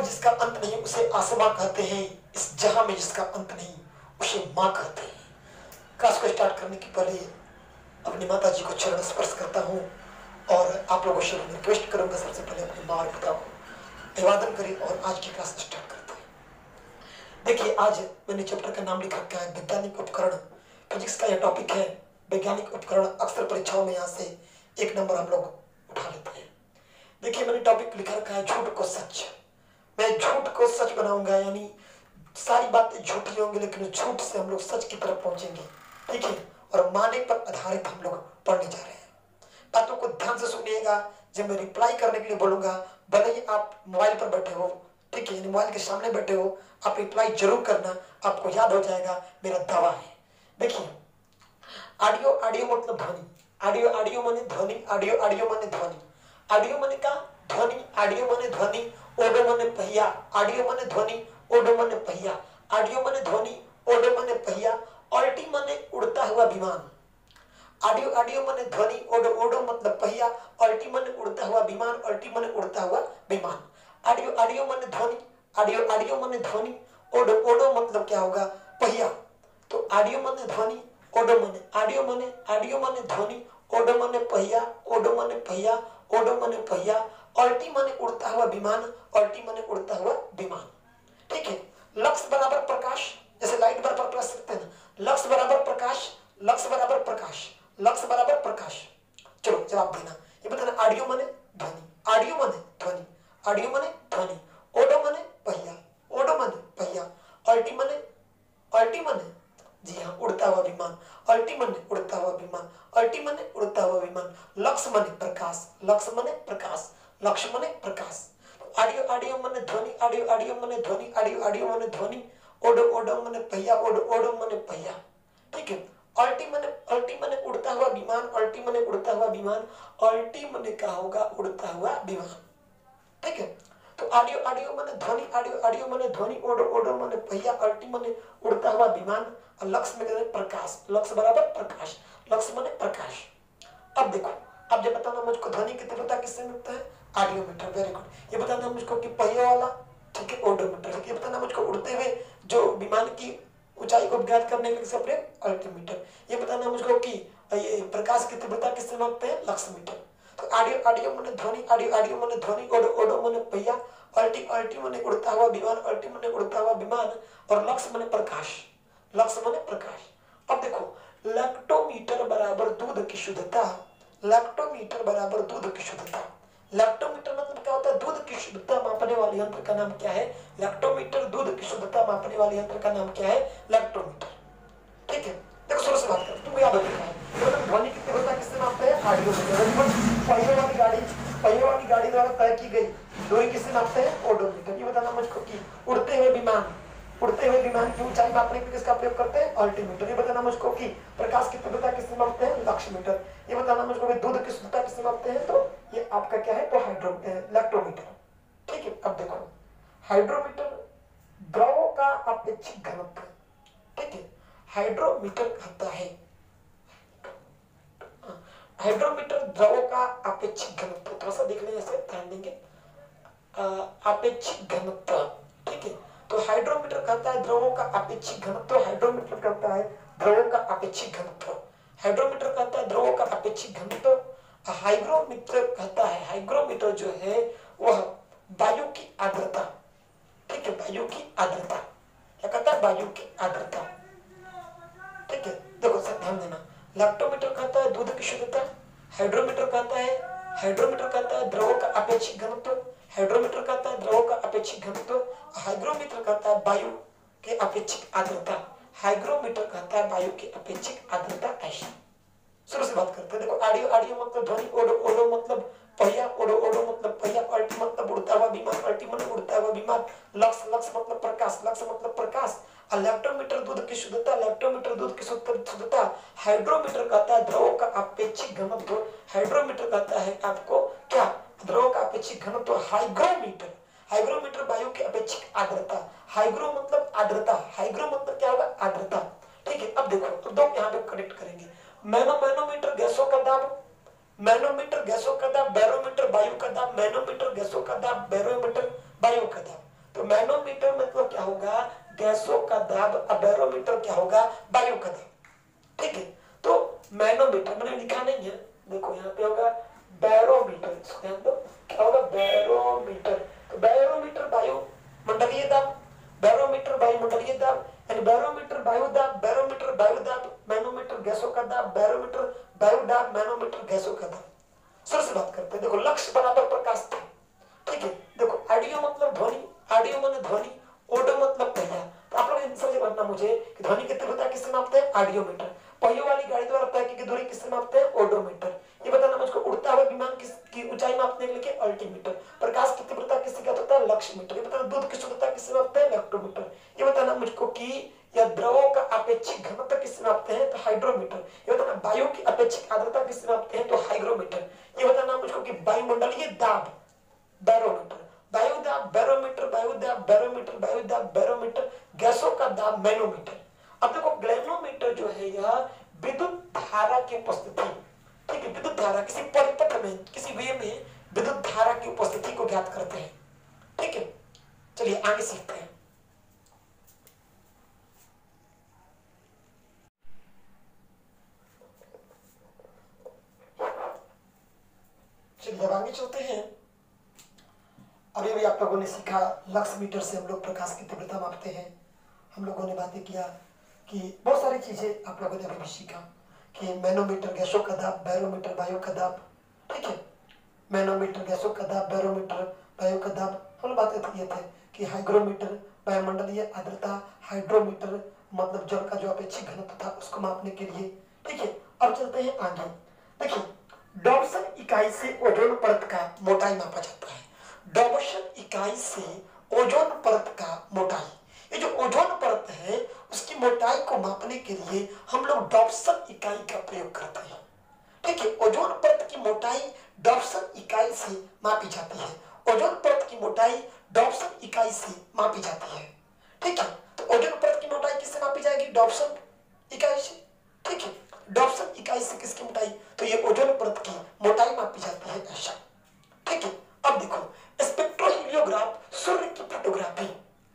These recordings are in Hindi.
जिसका अंत नहीं उसे आसमां कहते हैं, इस जहां में जिसका अंत नहीं उसे माँ कहते हैं। क्लास को स्टार्ट करने के पहले अपनी माता जी को चरण स्पर्श करता हूँ और आप लोगों से रिक्वेस्ट करूंगा सबसे पहले अपनी माँ और पिता को अभिवादन करें और आज की क्लास स्टार्ट करते हैं। देखिए, आज मैंने चैप्टर का नाम लिख रखा है वैज्ञानिक उपकरण। फिजिक्स का यह टॉपिक है वैज्ञानिक उपकरण। अक्सर परीक्षाओं में यहाँ से 1 नंबर हम लोग उठा लेते हैं। देखिए, मैंने टॉपिक लिखा रखा है झूठ को सच। मैं झूठ को सच बनाऊंगा, यानी सारी बातें झूठी होंगी लेकिन झूठ से हम लोग सच की तरफ पहुंचेंगे, ठीक है। और माने पर आधारित हम लोग पढ़ने जा रहे हैं। बातों को ध्यान से सुनिएगा। जब मैं रिप्लाई करने के लिए बोलूंगा, भले ही आप मोबाइल पर बैठे हो, ठीक है, मोबाइल के सामने बैठे हो, आप रिप्लाई जरूर करना, आपको याद हो जाएगा, मेरा दावा है। देखिए, ऑडियो ऑडियो मतलब ध्वनि, ऑडियो ऑडियो माने ध्वनि, ऑडियो ऑडियो माने ध्वनि, ऑडियो माने का ध्वनि, ऑडियो माने ध्वनि, ओडो माने पहिया, ऑडियो माने ध्वनि, ओडो माने पहिया, ऑडियो माने ध्वनि, ओडो माने पहिया, ऑल्टी माने उड़ता हुआ विमान। ऑडियो ऑडियो माने ध्वनि, ओडो ओडो मतलब पहिया, ऑल्टी माने उड़ता हुआ विमान, ऑल्टी माने उड़ता हुआ विमान। ऑडियो ऑडियो माने ध्वनि, ऑडियो ऑडियो माने ध्वनि, ओडो ओडो मतलब क्या होगा, पहिया। तो ऑडियो माने ध्वनि, ओडो माने ऑडियो माने ऑडियो माने ध्वनि, ओडो माने पहिया, ओडो माने पहिया, ओडो माने पहिया, ऑल्टी माने उड़ता हुआ विमान, ऑल्टी माने उड़ता हुआ विमान, ठीक है। लक्स बराबर प्रकाश, जैसे लाइट बराबर प्रकाश सकते हैं ना, लक्स बराबर प्रकाश, लक्स बराबर प्रकाश, लक्स बराबर प्रकाश। चलो जवाब देना। ये बताना ऑडियो माने ध्वनि, ऑडियो माने ध्वनि, ऑडियो माने ध्वनि, ओडो माने पहिया, ओडो माने पहिया, ऑल्टी माने जी हाँ उड़ता हुआ विमान, ऑल्टी माने उड़ता हुआ विमान, ऑल्टी माने उड़ता हुआ विमान। लक्स माने प्रकाश, लक्स माने प्रकाश, लक्ष्य माने प्रकाश। ऑडियो ऑडियो माने ध्वनि, ऑडियो ऑडियो माने ध्वनि, ऑडियो ऑडियो माने ध्वनि, ओडो ओडो माने पहिया, ओडो ओडो माने पहिया, ठीक है। ऑल्टी माने उड़ता हुआ विमान, ऑल्टी माने उड़ता हुआ विमान, ऑल्टी माने क्या होगा, उड़ता हुआ विमान, ठीक है। तो ऑडियो ऑडियो माने ध्वनि, ऑडियो ऑडियो माने ध्वनि, ओडो ओडो माने पहिया, ऑल्टी माने उड़ता हुआ विमान, और लक्स में प्रकाश, लक्स बराबर प्रकाश, लक्स माने प्रकाश। अब देखो, अब जब बताना मुझको ध्वनि की तीव्रता किससे मिलता है, ऑडियोमीटर। Very good. ये बताना मुझको कि पहिए वाला, ठीक है, ओडोमीटर। ये बताना मुझको उड़ते हुए जो विमान की ऊंचाई को ज्ञात करने के लिए प्रयोग अल्टीमीटर। ये बताना मुझको कि ये प्रकाश की तीव्रता किससे मापते हैं, लक्समीटर। तो ऑडियो ऑडियो माने ध्वनि, ऑडियो ऑडियो माने ध्वनि, ओडो ओडो माने पहिया, अल्टी अल्टी माने उड़ता हुआ विमान, अल्टी माने उड़ता हुआ विमान, और लक्स माने प्रकाश, लक्स माने प्रकाश। अब देखो, लैक्टोमीटर बराबर दूध की शुद्धता, लैक्टोमीटर बराबर दूध की शुद्धता। लैक्टोमीटर मतलब क्या होता है, दूध की शुद्धता मापने वाले यंत्र का नाम क्या है, लैक्टोमीटर। दूध की शुद्धता मापने वाले यंत्र का नाम क्या है, लैक्टोमीटर, ठीक है। देखो शुरू से बात करें, तुमको याद रखना है, मतलब ध्वनि की तीव्रता किससे मापते हैं, ऑडियोमीटर। पहियों वाली गाड़ी द्वारा तय की गई दूरी किससे मापते हैं, ओडोमीटर। ये बताना मुझको कि उड़ते हुए विमान की ऊंचाई मापने के लिए किसका प्रयोग करते हैं, अल्टीमीटर। ये बताना मुझको कि प्रकाश की तीव्रता किससे मापते हैं, लक्ष्यमीटर। ये बताना मुझको कि दूध की शुद्धता किससे मापते हैं, तो ये आपका क्या है, तो लैक्टोमीटर, ठीक है। अब देखो, हाइड्रोमीटर द्रव का अपेक्षित घनत्व, ठीक है, हाइड्रोमीटर कहता है, हाइड्रोमीटर द्रव का अपेक्षित घनत्व। थोड़ा सा देख लें, ऐसे ध्यान देंगे, अपेक्षित घनत्व, ठीक है। तो हाइड्रोमीटर कहता है द्रवों का अपेक्षित घनत्व, हाइड्रोमीटर कहता है द्रवों का अपेक्षित घनत्व, हाइड्रोमीटर कहता है द्रवों का अपेक्षित घनत्व। हाइग्रोमीटर कहता है, हाइग्रोमीटर जो है वह वायु की आर्द्रता, ठीक है, वायु की आर्द्रता। क्या कहता है, वायु की आर्द्रता, ठीक है। देखो सर ध्यान देना, लैक्टोमीटर कहता है दूध की शुद्धता, हाइड्रोमीटर कहता है द्रवों का अपेक्षित घनत्व, हाइड्रोमीटर कहता है द्रवों का अपेक्षित घनत्व, हाइग्रोमीटर कहता है वायु के अपेक्षित आर्द्रता, हाइग्रोमीटर कहता है वायु की अपेक्षित आर्द्रता। ऐसा शुरू से बात करते हैं। देखो, ऑडियो ऑडियो मतलब ध्वनि, ओडो ओडो मतलब पहिया, ओडो ओडो मतलब पहिया, अल्टी मतलब उड़ता हुआ विमान, अल्टी मतलब उड़ता हुआ विमान, लक्स लक्स मतलब प्रकाश, लक्स मतलब प्रकाश, और लैक्टोमीटर दूध की शुद्धता, लैक्टोमीटर दूध की शुद्धता, हाइड्रोमीटर कहता है द्रवों का अपेक्षित घनत्व, हाइड्रोमीटर कहता है आपको क्या, द्रवों का अपेक्षित घनत्व। हाइग्रोमीटर, हाइग्रोमीटर वायु की अपेक्षित आर्द्रता, हाइग्रो मतलब आर्द्रता, हाइग्रो मतलब क्या होगा, आर्द्रता, ठीक है। अब देखो, तो दो यहाँ पे कनेक्ट करेंगे, मैनोमीटर गैसों का दाब, मैनोमीटर गैसों का दाब, बैरोमीटर वायु का दाब, मैनोमीटर गैसों का दाब, बैरोमीटर वायु का दाब। तो मैनोमीटर मतलब क्या होगा, गैसों का दाब, अब बैरोमीटर क्या होगा, वायु का दाब। ठीक है, तो मैनोमीटर मैंने लिखा नहीं है, देखो यहाँ पे होगा बैरोमीटर, ध्यान दो क्या होगा, बैरोमीटर। तो बैरोमीटर वायु मंडलीय दाब, बैरोमीटर वायुमंडलीय दाब, यानी बैरोमीटर वायु दाब, बैरोमीटर वायु दाब, मैनोमीटर गैसों का दाब, बैरोमीटर वायु दाब, मैनोमीटर गैसों का दाब। सर से बात करते हैं, देखो लक्ष्य बराबर प्रकाश था। ठीक है, देखो ऑडियो मतलब ध्वनि, ऑडियो माने ध्वनि, ओडो मतलब पहिया। तो आप लोग आंसर से बताना मुझे कि ध्वनि की तीव्रता किससे मापते हैं, ऑडियोमीटर। पहियों वाली गाड़ी द्वारा तय की दूरी किससे मापते हैं, ओडोमीटर। ये बताना मुझको उड़ता हुआ विमान की ऊंचाई मापने के लिए अल्टीमीटर। प्रकाश की तीव्रता किससे ज्ञात होता है, लक्ष्यमीटर। ये बताना दूध की शुद्धता किससे मापते हैं, लेक्टोमीटर। ये बताना मुझको कि या द्रवों का अपेक्षिक घनत्व किससे मापते हैं, तो हाइड्रोमीटर। ये बताना वायु की अपेक्षिक आर्द्रता किससे मापते हैं, तो हाइग्रोमीटर। ये बताना मुझको कि वायुमंडलीय दाब, बैरोमीटर। वायु दाब बैरोमीटर, वायु दाब बैरोमीटर, वायु दाब बैरोमीटर, गैसों का दाब मैनोमीटर। अब देखो ग्लैनोमीटर जो है यह विद्युत धारा की उपस्थिति, ठीक है, विद्युत धारा किसी परिपथ में, किसी वे में विद्युत धारा की उपस्थिति को ज्ञात करते हैं। ठीक है, चलिए आगे सीखते हैं। चलिए आगे चलते हैं। अभी अभी आप लोगों ने सीखा लक्स मीटर से हम लोग प्रकाश की तीव्रता मापते हैं। हम लोगों ने बातें किया कि बहुत सारी चीजें आप लोगों ने अभी भी सीखा कि मैनोमीटर गैसों का दाब, बैरोमीटर वायु का दाब। ठीक है, मैनोमीटर गैसों का दाब, बैरोमीटर वायु का दाब। हम लोग बातें किए थे कि हाइग्रोमीटर वायुमंडलीय आर्द्रता, हाइड्रोमीटर मतलब जल का जो अपेक्षित घनत्व था उसको मापने के लिए। ठीक है, अब चलते हैं आगे। देखिए डॉप्सन इकाई से ओजोन परत का मोटाई मापा जाता है। डॉप्सन इकाई से ओजोन परत का मोटाई, ये जो ओजोन परत है उसकी मोटाई को मापने के लिए हम लोग डॉप्सन इकाई का प्रयोग करते हैं। ठीक है, ओजोन परत की मोटाई डॉप्सन इकाई से मापी जाती है। ओजोन परत की मोटाई डॉप्सन इकाई से मापी जाती है। ठीक है, तो ओजोन परत की मोटाई किससे मापी जाएगी, डॉप्सन इकाई से। ठीक है, डॉप्सन इकाई से किसकी मोटाई, तो ये ओजोन परत की मोटाई मापी जाती है ऐसा। ठीक है, अब देखो स्पेक्ट्रोहीलियोग्राफ सूर्य की फोटोग्राफी,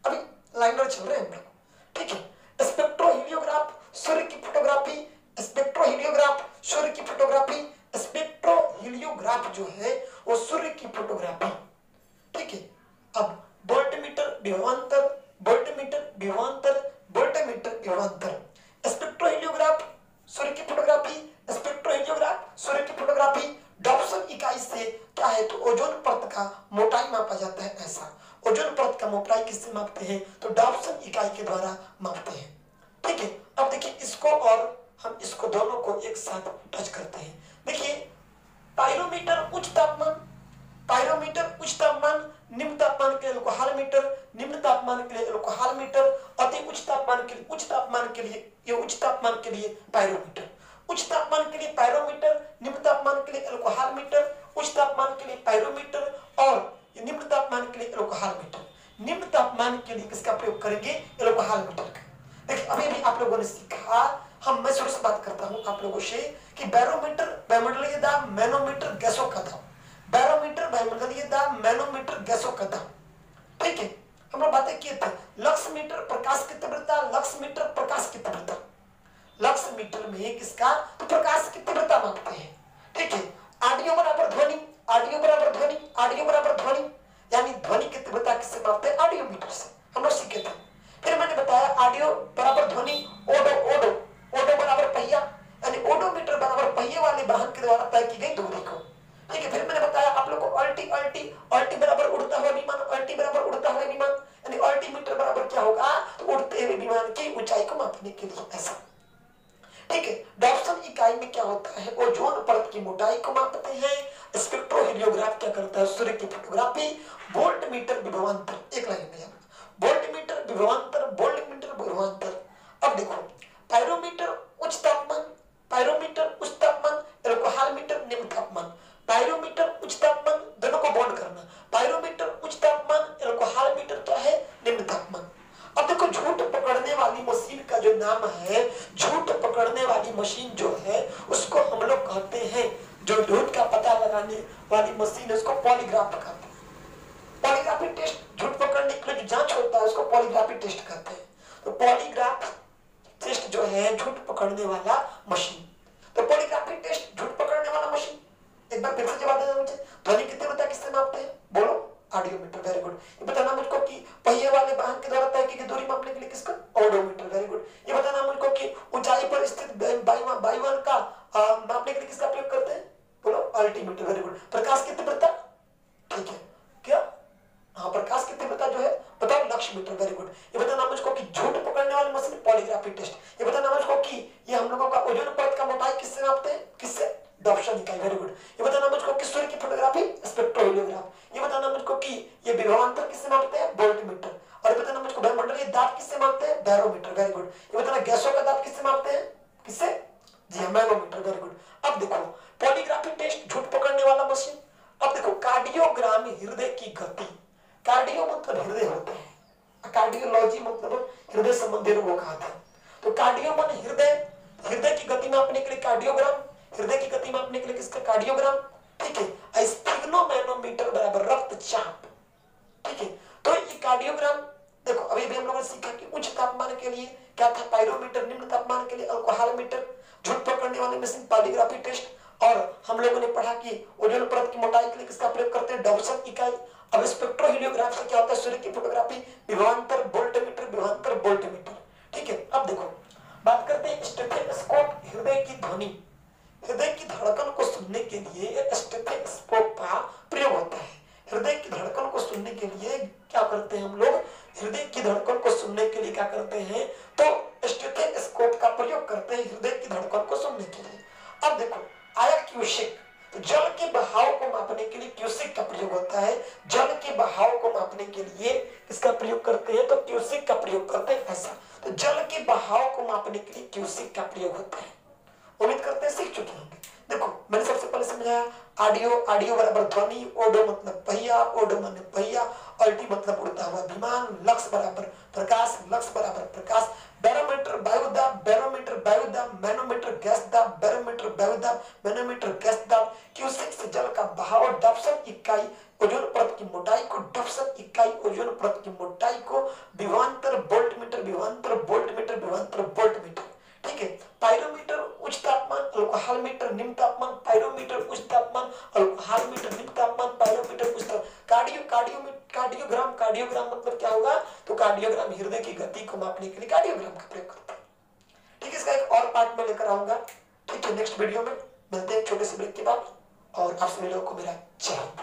अभी लाइनर चल रहे हैं हम लोग। ठीक है, स्पेक्ट्रोहीलियोग्राफ सूर्य की फोटोग्राफी, स्पेक्ट्रोहीलियोग्राफ सूर्य की फोटोग्राफी, स्पेक्ट्रोहीलियोग्राफ जो है वो सूर्य की फोटोग्राफी। ठीक है, अब वोल्टमीटर विभवांतर, वोल्टमीटर विभवांतर, वोल्टमीटर विभवांतर, स्पेक्ट्रोहीलियोग्राफ सूर्य की फोटोग्राफी, स्पेक्ट्रोहीलियोग्राफ सूर्य की फोटोग्राफी। डॉप्सन इकाई से क्या है, तो ओजोन परत का मोटाई मापा जाता है ऐसा। ओजोन परत का मोटाई किससे मापते हैं, तो डॉप्सन इकाई के द्वारा मापते हैं। ठीक है, अब देखिए इसको और हम इसको दोनों को एक साथ टच करते हैं। देखिए पाइरोमीटर उच्च तापमान, पाइरोमीटर उच्च तापमान, निम्न तापमान के लिए अल्कोहल मीटर, निम्न तापमान के लिए अल्कोहल मीटर, अति उच्च तापमान के लिए, उच्च तापमान के लिए ये उच्च तापमान के लिए पाइरोमीटर, उच्च तापमान के लिए पाइरोमीटर, निम्न तापमान के लिए अल्कोहल मीटर, उच्च तापमान के लिए पाइरोमीटर और निम्न तापमान के लिए अल्कोहल मीटर। निम्न तापमान के लिए किसका प्रयोग करेंगे, अल्कोहल मीटर का। देखिए अभी भी आप लोगों ने सीखा, मैं शुरू से बात करता हूं आप लोगों से कि बैरोमीटर वायुमंडलीय दाब, मैनोमीटर गैसों का दाब, बैरोमीटर वायुमंडलीय दाब, मैनोमीटर गैसों का दाब। ठीक है, हम लोग बातें किए थे लक्समीटर प्रकाश की तीव्रता, लक्समीटर प्रकाश की तीव्रता, लक्समीटर में किसका, तो प्रकाश की तीव्रता मापते हैं। ठीक है, ऑडियो बराबर ध्वनि, ऑडियो बराबर ध्वनि, ऑडियो बराबर ध्वनि, यानी ध्वनि की तीव्रता किससे मापते हैं, ऑडियोमीटर से, हम लोग सीखे थे। फिर मैंने बताया ऑडियो बराबर ध्वनि, ओडो ओडो, ओडो बराबर पहिया, यानी ओडोमीटर बराबर पहिए वाले वाहन के द्वारा तय की गई दूरी को। ठीक है, फिर मैंने बताया आप लोग को अल्टी अल्टी, अल्टी बराबर उड़ता हुआ विमान, अल्टी बराबर उड़ता हुआ विमान, यानी अल्टीमीटर बराबर क्या होगा, तो उड़ते हुए विमान की ऊंचाई को मापने के लिए ऐसा। ठीक है, डॉप्सन इकाई में क्या होता है, ओजोन परत की मोटाई को मापते हैं। स्पेक्ट्रोहीलियोग्राफ क्या करता है, सूर्य की फोटोग्राफी। वोल्टमीटर विभवांतर, एक लाइन में वोल्टमीटर विभवांतर, वोल्टमीटर विभवांतर। अब देखो पाइरोमीटर उच्च तापमान, पाइरोमीटर उच्च तापमान, अल्कोहल मीटर निम्न तापमान, पाइरोमीटर उच्च तापमान, दोनों को बॉन्ड करना, पाइरोमीटर उच्च तापमान, अल्कोहल मीटर क्या है, निम्न तापमान। अब देखो झूठ पकड़ने वाली मशीन का जो नाम है, झूठ पकड़ने वाली मशीन जो है उसको हम लोग कहते हैं, जो झूठ का पता लगाने वाली मशीन है उसको पॉलीग्राफ कहते हैं। पॉलीग्राफी टेस्ट झूठ पकड़ने फिर जो जांच होता है उसको पॉलीग्राफी टेस्ट कहते हैं। तो पॉलीग्राफ टेस्ट जो है झूठ पकड़ने वाला मशीन। तो पॉलीग्राफी टेस्ट झूठ पकड़ने वाला मशीन, एक बार फिर से जवाब देना मुझे। ध्वनि की तीव्रता किससे मापते हैं? बोलो, ऑडियोमीटर। Very good. ये बताना मुझको कि पहिए वाले वाहन के द्वारा तय की गई दूरी मापने के लिए किसका? ऑडोमीटर। Very good. ये बताना मुझको कि ऊंचाई पर स्थित वायुमंडल का मापने के लिए किसका प्रयोग करते हैं? बोलो, अल्टीमीटर। Very good. प्रकाश की तीव्रता, ठीक है क्या? हाँ, प्रकाश की तीव्रता जो है बताओ, लक्ष्यमीटर। Very good. ये बताना मुझको कि झूठ पकड़ने वाली मशीन पॉलीग्राफी टेस्ट। ये बताना मुझको कि ये हम लोगों का ओजोन परत का मोटाई किससे मापते हैं? किससे? डॉप्सन इकाई। Very good. ये बताना मुझको कि सूर्य की फोटोग्राफी स्पेक्ट्रोहेलियोग्राफ। ये बताना मुझको कि ये विभवांतर किससे मापते हैं? वोल्टमीटर। और ये बताना मुझको वायुमंडलीय दाब किससे मापते हैं? बैरोमीटर। Very good. ये बताना गैसों का दाब किससे मापते हैं? किससे? जी हाँ, मैनोमीटर। Very good. अब देखो पॉलीग्राफी टेस्ट झूठ पकड़ने वाला मशीन। अब देखो कार्डियोग्राम हृदय की गति। कार्डियो मतलब हृदय होता है, कार्डियोलॉजी मतलब हृदय संबंधी रोगों का आता है। तो कार्डियो मन हृदय, हृदय की गति मापने के लिए कार्डियोग्राम, हृदय की गति मापने के लिए किसका? कार्डियोग्राम। ठीक है। स्फिग्नोमैनोमीटर बराबर रक्तचाप। ठीक है। तो ये कार्डियोग्राम देखो, अभी भी हम लोगों ने सीखा कि उच्च तापमान के लिए क्या था? पायरोमीटर। निम्न तापमान के लिए अल्कोहलमीटर। झूठ पकड़ने वाली मशीन पॉलीग्राफी टेस्ट। और हम लोगों ने पढ़ा कि ओजोन परत की मोटाई के लिए किसका प्रयोग करते हैं? डॉप्सन इकाई। अब स्पेक्ट्रोहेलियोग्राफ से क्या होता है? सूर्य की फोटोग्राफी, विभवांतर वोल्टमीटर, विभवांतर वोल्टमीटर। ठीक है। अब देखो बात करते हैं स्टेथोस्कोप, हृदय की ध्वनि। हृदय की धड़कन को सुनने के लिए स्टेथोस्कोप का प्रयोग होता है। हृदय की धड़कन को सुनने के लिए क्या करते हैं हम लोग? हृदय की धड़कन को सुनने के लिए क्या करते हैं? तो स्टेथोस्कोप का प्रयोग करते हैं हृदय की धड़कन को सुनने के लिए। अब देखो आया क्यूसेक, तो जल के बहाव को मापने के लिए क्यूसेक का प्रयोग होता है। जल के बहाव को मापने के लिए इसका प्रयोग करते हैं, तो क्यूसेक का प्रयोग करते हैं ऐसा। तो जल के बहाव को मापने के लिए क्यूसेक का प्रयोग होता है। उम्मीद करते हैं सीख चुके होंगे। देखो मैंने सबसे पहले समझाया ऑडियो, ऑडियो बराबर ध्वनि, ओडो मतलब पहिया, ओडो माने पहिया, अल्टी मतलब उड़ता हुआ विमान, लक्स बराबर प्रकाश, लक्स बराबर प्रकाश, बैरोमीटर वायु दाब, बैरोमीटर वायु दाब, मैनोमीटर गैस दाब, बैरोमीटर वायु दाब, मैनोमीटर गैस दाब, क्यूसेक से जल का बहाव, डॉप्सन इकाई ओजोन परत की मोटाई को, डॉप्सन इकाई ओजोन परत की मोटाई को, विभवांतर वोल्टमीटर, विभवांतर वोल्टमीटर, विभवांतर वोल्टमीटर। ठीक है। पायरोमीटर उच्च तापमान, अल्कोहलमीटर निम्न तापमान, पायरोमीटर उच्च तापमान, अल्कोहलमीटर निम्न तापमान, पायरोमीटर उच्च तापमान। कार्डियोग्राम, कार्डियोग्राम मतलब क्या होगा? तो कार्डियोग्राम हृदय की गति को मापने के लिए कार्डियोग्राम का प्रयोग करते हैं। ठीक है। इसका एक और पार्ट में लेकर आऊंगा। ठीक है, नेक्स्ट वीडियो में मिलते हैं छोटे से ब्रेक के बाद। और आप सभी लोगों को मेरा जय हिंद।